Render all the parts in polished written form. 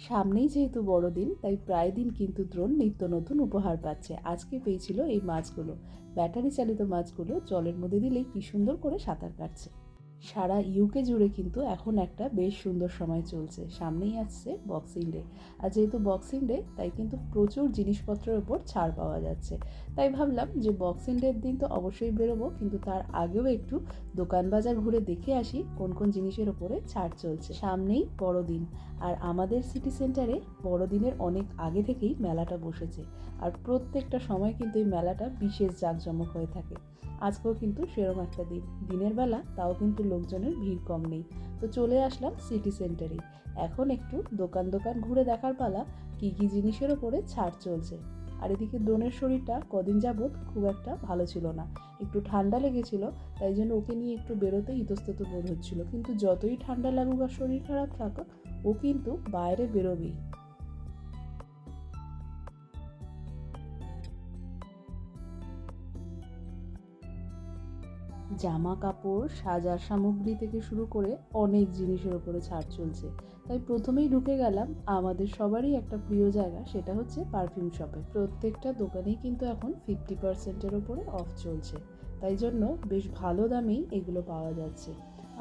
সামনেই যেহেতু বড়দিন, তাই প্রায় দিন কিন্তু দ্রোণ নিত্য নতুন উপহার পাচ্ছে। আজকে পেয়েছিল এই মাছগুলো। ব্যাটারি চালিত মাছগুলো জলের মধ্যে দিলেই কি সুন্দর করে সাঁতার কাটছে। সারা ইউকে জুড়ে কিন্তু এখন একটা বেশ সুন্দর সময় চলছে। সামনেই আসছে বক্সিং ডে। আর যেহেতু বক্সিং ডে, তাই কিন্তু প্রচুর জিনিসপত্রের ওপর ছাড় পাওয়া যাচ্ছে। তাই ভাবলাম যে বক্সিং ডের দিন তো অবশ্যই বেরোবো, কিন্তু তার আগেও একটু দোকান বাজার ঘুরে দেখে আসি কোন কোন জিনিসের ওপরে ছাড় চলছে। সামনেই বড়দিন, আর আমাদের সিটি সেন্টারে বড়দিনের অনেক আগে থেকেই মেলাটা বসেছে। আর প্রত্যেকটা সময় কিন্তু এই মেলাটা বিশেষ জাঁকজমক হয়ে থাকে। আজকেও কিন্তু সেরকম একটা দিন, দিনের বেলা, তাও কিন্তু লোকজনের ভিড় কম নেই। তো চলে আসলাম সিটি সেন্টারে। এখন একটু দোকান দোকান ঘুরে দেখার পালা কী কী জিনিসের ওপরে ছাড় চলছে। আর এদিকে দ্রোণের শরীরটা কদিন যাবৎ খুব একটা ভালো ছিল না, একটু ঠান্ডা লেগেছিল। তাই জন্য ওকে নিয়ে একটু বেরোতে ইতস্তত বোধ হচ্ছিল, কিন্তু যতই ঠান্ডা লাগুক আর শরীর খারাপ থাকুক, ও কিন্তু বাইরে বেরোবেই। জামা কাপড়, সাজার সামগ্রী থেকে শুরু করে অনেক জিনিসের ওপরে ছাড় চলছে। তাই প্রথমেই ঢুকে গেলাম আমাদের সবারই একটা প্রিয় জায়গা, সেটা হচ্ছে পারফিউম শপে। প্রত্যেকটা দোকানেই কিন্তু এখন 50%-এর ওপরে অফ চলছে। তাই জন্য বেশ ভালো দামেই এগুলো পাওয়া যাচ্ছে।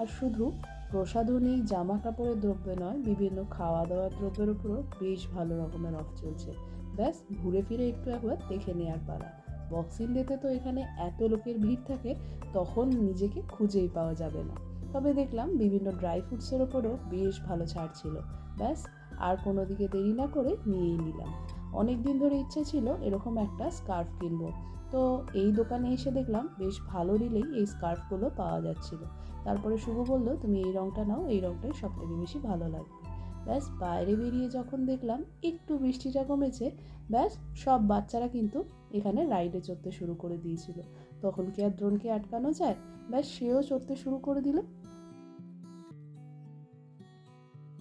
আর শুধু প্রসাধনী জামা কাপড়ের দ্রব্য নয়, বিভিন্ন খাওয়া দাওয়ার দ্রব্যের উপরও বেশ ভালো রকমের অফ চলছে। ব্যাস ঘুরে ফিরে একটু একবার দেখে নেওয়ার পালা। বক্সিং ডেতে তো এখানে এত লোকের ভিড় থাকে, তখন নিজেকে খুঁজেই পাওয়া যাবে না। তবে দেখলাম বিভিন্ন ড্রাই ফ্রুটসের ওপরও বেশ ভালো ছাড় ছিল। ব্যাস আর কোনো দিকে দেরি না করে নিয়েই নিলাম। অনেক দিন ধরে ইচ্ছে ছিল এরকম একটা স্কার্ফ কিনবো। তো এই দোকানে এসে দেখলাম বেশ ভালো রিলেই এই স্কার্ফগুলো পাওয়া যাচ্ছিল। তারপরে শুভ বলল, তুমি এই রঙটা নাও, এই রঙটাই সব থেকে বেশি ভালো লাগবে। ব্যাস বাইরে বেরিয়ে যখন দেখলাম একটু বৃষ্টিটা কমেছে, ব্যাস সব বাচ্চারা কিন্তু এখানে রাইডে চড়তে শুরু করে দিয়েছিল। তখন কি আর দ্রোণকে আটকানো যায়? ব্যাস সেও চড়তে শুরু করে দিল।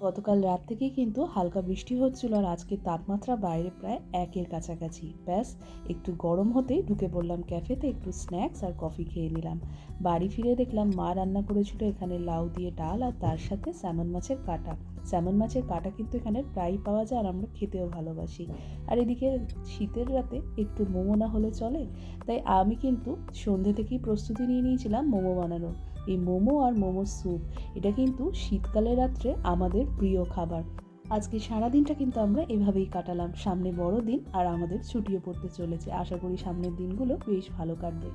গতকাল রাত থেকেই কিন্তু হালকা বৃষ্টি হচ্ছিল, আর আজকে তাপমাত্রা বাইরে প্রায় 1-এর কাছাকাছি। ব্যাস একটু গরম হতেই ঢুকে পড়লাম ক্যাফেতে, একটু স্ন্যাক্স আর কফি খেয়ে নিলাম। বাড়ি ফিরে দেখলাম মা রান্না করেছিল এখানে লাউ দিয়ে ডাল, আর তার সাথে স্যামন মাছের কাটা। স্যামন মাছের কাটা কিন্তু এখানে প্রায়ই পাওয়া যায়, আর আমরা খেতেও ভালোবাসি। আর এদিকে শীতের রাতে একটু মোমো না হলে চলে। তাই আমি কিন্তু সন্ধ্যে থেকেই প্রস্তুতি নিয়ে নিয়েছিলাম মোমো বানানোর। এই মোমো আর মোমো স্যুপ, এটা কিন্তু শীতকালের রাত্রে আমাদের প্রিয় খাবার। আজকে সারাদিনটা কিন্তু আমরা এভাবেই কাটালাম। সামনে বড়দিন, আর আমাদের ছুটিও পড়তে চলেছে। আশা করি সামনের দিনগুলো বেশ ভালো কাটবে।